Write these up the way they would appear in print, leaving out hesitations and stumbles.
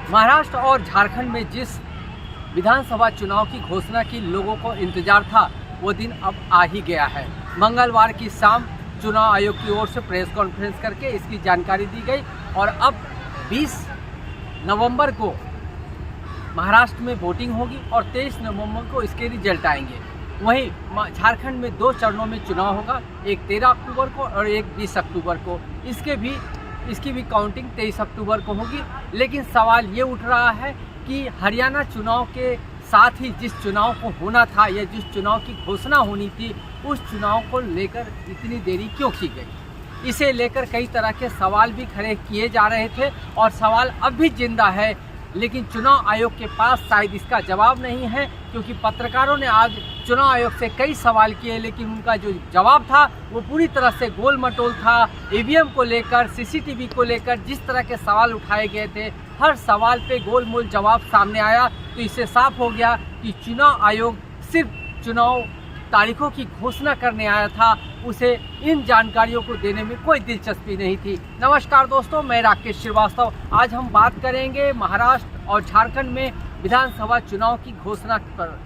महाराष्ट्र और झारखंड में जिस विधानसभा चुनाव की घोषणा की लोगों को इंतजार था वो दिन अब आ ही गया है। मंगलवार की शाम चुनाव आयोग की ओर से प्रेस कॉन्फ्रेंस करके इसकी जानकारी दी गई और अब 20 नवंबर को महाराष्ट्र में वोटिंग होगी और 23 नवंबर को इसके रिजल्ट आएंगे। वहीं झारखंड में 2 चरणों में चुनाव होगा, एक 13 अक्टूबर को और एक 20 अक्टूबर को। इसकी भी काउंटिंग 23 अक्टूबर को होगी। लेकिन सवाल ये उठ रहा है कि हरियाणा चुनाव के साथ ही जिस चुनाव को होना था या जिस चुनाव की घोषणा होनी थी उस चुनाव को लेकर इतनी देरी क्यों की गई। इसे लेकर कई तरह के सवाल भी खड़े किए जा रहे थे और सवाल अब भी जिंदा है, लेकिन चुनाव आयोग के पास शायद इसका जवाब नहीं है, क्योंकि पत्रकारों ने आज चुनाव आयोग से कई सवाल किए लेकिन उनका जो जवाब था वो पूरी तरह से गोल मटोल था। ईवीएम को लेकर, सीसीटीवी को लेकर जिस तरह के सवाल उठाए गए थे, हर सवाल पे गोल मोल जवाब सामने आया। तो इससे साफ हो गया कि चुनाव आयोग सिर्फ चुनाव तारीखों की घोषणा करने आया था, उसे इन जानकारियों को देने में कोई दिलचस्पी नहीं थी। नमस्कार दोस्तों, मैं राकेश श्रीवास्तव। आज हम बात करेंगे महाराष्ट्र और झारखंड में विधानसभा चुनाव की घोषणा पर।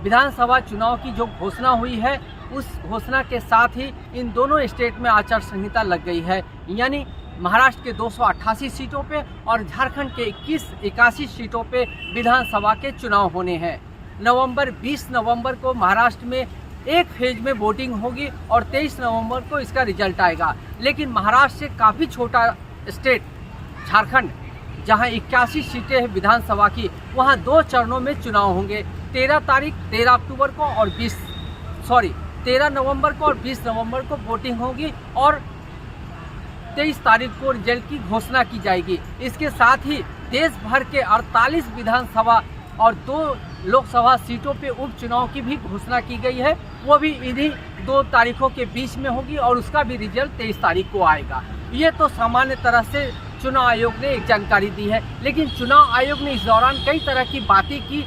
विधानसभा चुनाव की जो घोषणा हुई है उस घोषणा के साथ ही इन दोनों स्टेट में आचार संहिता लग गई है, यानी महाराष्ट्र के 288 सीटों पे और झारखंड के 81 सीटों पे विधानसभा के चुनाव होने हैं। 20 नवंबर को महाराष्ट्र में एक फेज में वोटिंग होगी और 23 नवंबर को इसका रिजल्ट आएगा। लेकिन महाराष्ट्र से काफ़ी छोटा स्टेट झारखंड, जहां 81 सीटें हैं विधानसभा की, वहां 2 चरणों में चुनाव होंगे। 13 अक्टूबर को और 13 नवंबर को और 20 नवंबर को वोटिंग होगी और 23 तारीख को रिजल्ट की घोषणा की जाएगी। इसके साथ ही देश भर के 48 विधानसभा और 2 लोकसभा सीटों पे उपचुनाव की भी घोषणा की गई है, वो भी इन्हीं 2 तारीखों के बीच में होगी और उसका भी रिजल्ट 23 तारीख को आएगा। ये तो सामान्य तरह से चुनाव आयोग ने एक जानकारी दी है, लेकिन चुनाव आयोग ने इस दौरान कई तरह की बातें की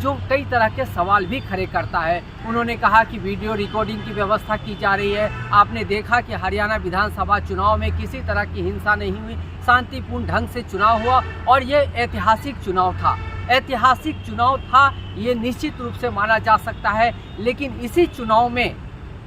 जो कई तरह के सवाल भी खड़े करता है। उन्होंने कहा कि वीडियो रिकॉर्डिंग की व्यवस्था की जा रही है। आपने देखा कि हरियाणा विधानसभा चुनाव में किसी तरह की हिंसा नहीं हुई, शांतिपूर्ण ढंग से चुनाव हुआ और ये ऐतिहासिक चुनाव था। ऐतिहासिक चुनाव था ये निश्चित रूप से माना जा सकता है, लेकिन इसी चुनाव में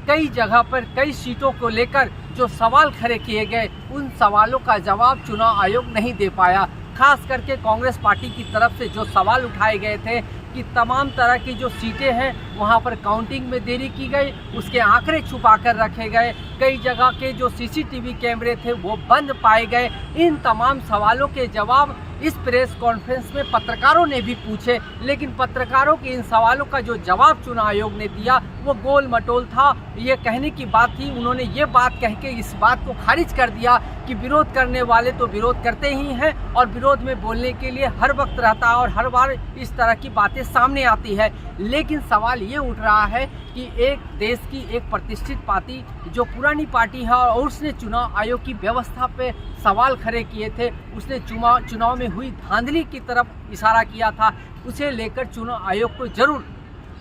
कई जगह पर कई सीटों को लेकर जो सवाल खड़े किए गए उन सवालों का जवाब चुनाव आयोग नहीं दे पाया। खास करके कांग्रेस पार्टी की तरफ से जो सवाल उठाए गए थे कि तमाम तरह की जो सीटें हैं वहां पर काउंटिंग में देरी की गई, उसके आंकड़े छुपा कर रखे गए, कई जगह के जो सीसीटीवी कैमरे थे वो बंद पाए गए। इन तमाम सवालों के जवाब इस प्रेस कॉन्फ्रेंस में पत्रकारों ने भी पूछे, लेकिन पत्रकारों के इन सवालों का जो जवाब चुनाव आयोग ने दिया वो गोल मटोल था। ये कहने की बात थी, उन्होंने ये बात कह के इस बात को खारिज कर दिया कि विरोध करने वाले तो विरोध करते ही हैं और विरोध में बोलने के लिए हर वक्त रहता है और हर बार इस तरह की बातें सामने आती है। लेकिन सवाल ये उठ रहा है कि एक देश की एक प्रतिष्ठित पार्टी जो पुरानी पार्टी है और उसने चुनाव आयोग की व्यवस्था पे सवाल खड़े किए थे, उसने चुनाव में हुई धांधली की तरफ इशारा किया था, उसे लेकर चुनाव आयोग को जरूर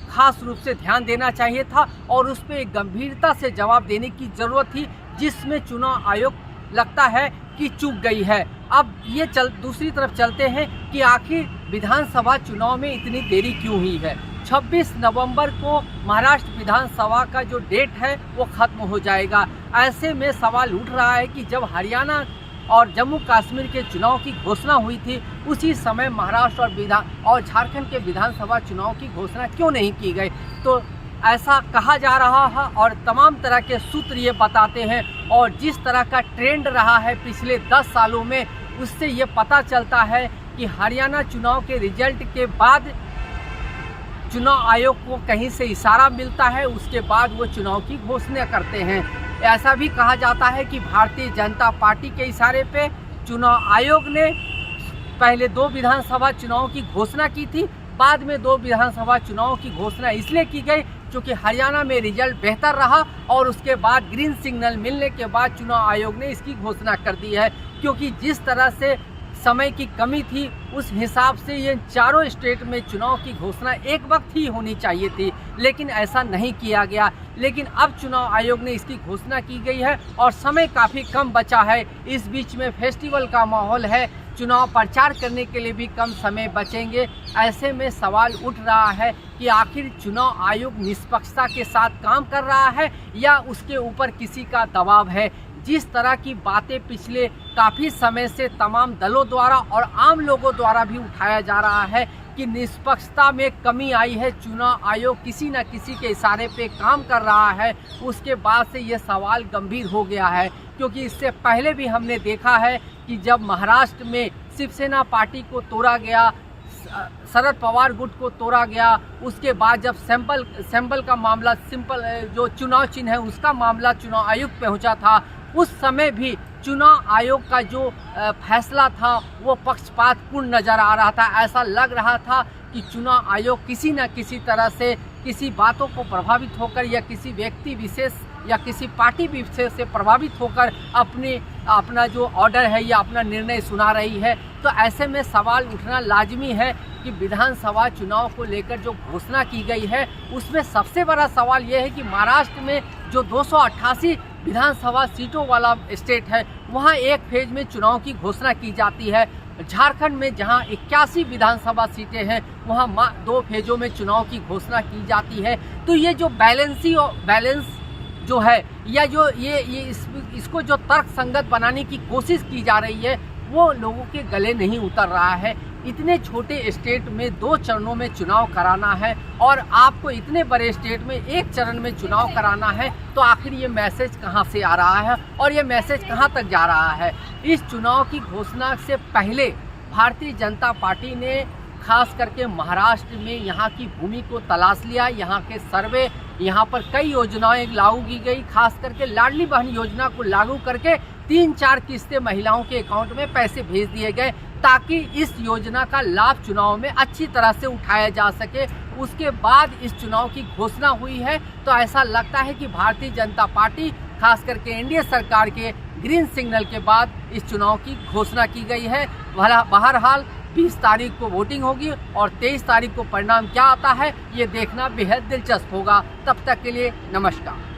खास रूप से ध्यान देना चाहिए था और उस पर एक गंभीरता से जवाब देने की जरूरत थी, जिसमें चुनाव आयोग लगता है कि चूक गई है। अब ये दूसरी तरफ चलते हैं कि आखिर विधानसभा चुनाव में इतनी देरी क्यों हुई है। 26 नवंबर को महाराष्ट्र विधानसभा का जो डेट है वो खत्म हो जाएगा। ऐसे में सवाल उठ रहा है कि जब हरियाणा और जम्मू कश्मीर के चुनाव की घोषणा हुई थी उसी समय महाराष्ट्र और झारखंड के विधानसभा चुनाव की घोषणा क्यों नहीं की गई। तो ऐसा कहा जा रहा है और तमाम तरह के सूत्र ये बताते हैं और जिस तरह का ट्रेंड रहा है पिछले 10 सालों में उससे ये पता चलता है कि हरियाणा चुनाव के रिजल्ट के बाद चुनाव आयोग को कहीं से इशारा मिलता है, उसके बाद वो चुनाव की घोषणा करते हैं। ऐसा भी कहा जाता है कि भारतीय जनता पार्टी के इशारे पे चुनाव आयोग ने पहले 2 विधानसभा चुनाव की घोषणा की थी, बाद में 2 विधानसभा चुनाव की घोषणा इसलिए की गई क्योंकि हरियाणा में रिजल्ट बेहतर रहा और उसके बाद ग्रीन सिग्नल मिलने के बाद चुनाव आयोग ने इसकी घोषणा कर दी है। क्योंकि जिस तरह से समय की कमी थी उस हिसाब से ये चारों स्टेट में चुनाव की घोषणा एक वक्त ही होनी चाहिए थी, लेकिन ऐसा नहीं किया गया। लेकिन अब चुनाव आयोग ने इसकी घोषणा की गई है और समय काफ़ी कम बचा है। इस बीच में फेस्टिवल का माहौल है, चुनाव प्रचार करने के लिए भी कम समय बचेंगे। ऐसे में सवाल उठ रहा है कि आखिर चुनाव आयोग निष्पक्षता के साथ काम कर रहा है या उसके ऊपर किसी का दबाव है। जिस तरह की बातें पिछले काफ़ी समय से तमाम दलों द्वारा और आम लोगों द्वारा भी उठाया जा रहा है कि निष्पक्षता में कमी आई है, चुनाव आयोग किसी न किसी के इशारे पे काम कर रहा है, उसके बाद से ये सवाल गंभीर हो गया है। क्योंकि इससे पहले भी हमने देखा है कि जब महाराष्ट्र में शिवसेना पार्टी को तोड़ा गया, शरद पवार गुट को तोड़ा गया, उसके बाद जब सैंपल का मामला जो चुनाव चिन्ह है उसका मामला चुनाव आयोग पहुंचा था, उस समय भी चुनाव आयोग का जो फैसला था वो पक्षपातपूर्ण नज़र आ रहा था। ऐसा लग रहा था कि चुनाव आयोग किसी न किसी तरह से किसी बातों को प्रभावित होकर या किसी व्यक्ति विशेष या किसी पार्टी विशेष से प्रभावित होकर अपना जो ऑर्डर है या अपना निर्णय सुना रही है। तो ऐसे में सवाल उठना लाजमी है कि विधानसभा चुनाव को लेकर जो घोषणा की गई है उसमें सबसे बड़ा सवाल यह है कि महाराष्ट्र में जो 288 विधानसभा सीटों वाला स्टेट है वहाँ एक फेज में चुनाव की घोषणा की जाती है। झारखंड में जहाँ 81 विधानसभा सीटें हैं वहाँ 2 फेजों में चुनाव की घोषणा की जाती है। तो ये जो बैलेंस जो है या जो इसको जो तर्क संगत बनाने की कोशिश की जा रही है वो लोगों के गले नहीं उतर रहा है। इतने छोटे स्टेट में 2 चरणों में चुनाव कराना है और आपको इतने बड़े स्टेट में 1 चरण में चुनाव कराना है, तो आखिर ये मैसेज कहाँ से आ रहा है और ये मैसेज कहाँ तक जा रहा है। इस चुनाव की घोषणा से पहले भारतीय जनता पार्टी ने खास करके महाराष्ट्र में यहाँ की भूमि को तलाश लिया, यहाँ के सर्वे, यहाँ पर कई योजनाएं लागू की गई। खास करके लाडली बहन योजना को लागू करके 3-4 किस्तें महिलाओं के अकाउंट में पैसे भेज दिए गए ताकि इस योजना का लाभ चुनाव में अच्छी तरह से उठाया जा सके। उसके बाद इस चुनाव की घोषणा हुई है तो ऐसा लगता है कि भारतीय जनता पार्टी खास करके एनडीए सरकार के ग्रीन सिग्नल के बाद इस चुनाव की घोषणा की गई है। बहरहाल 20 तारीख को वोटिंग होगी और 23 तारीख को परिणाम क्या आता है ये देखना बेहद दिलचस्प होगा। तब तक के लिए नमस्कार।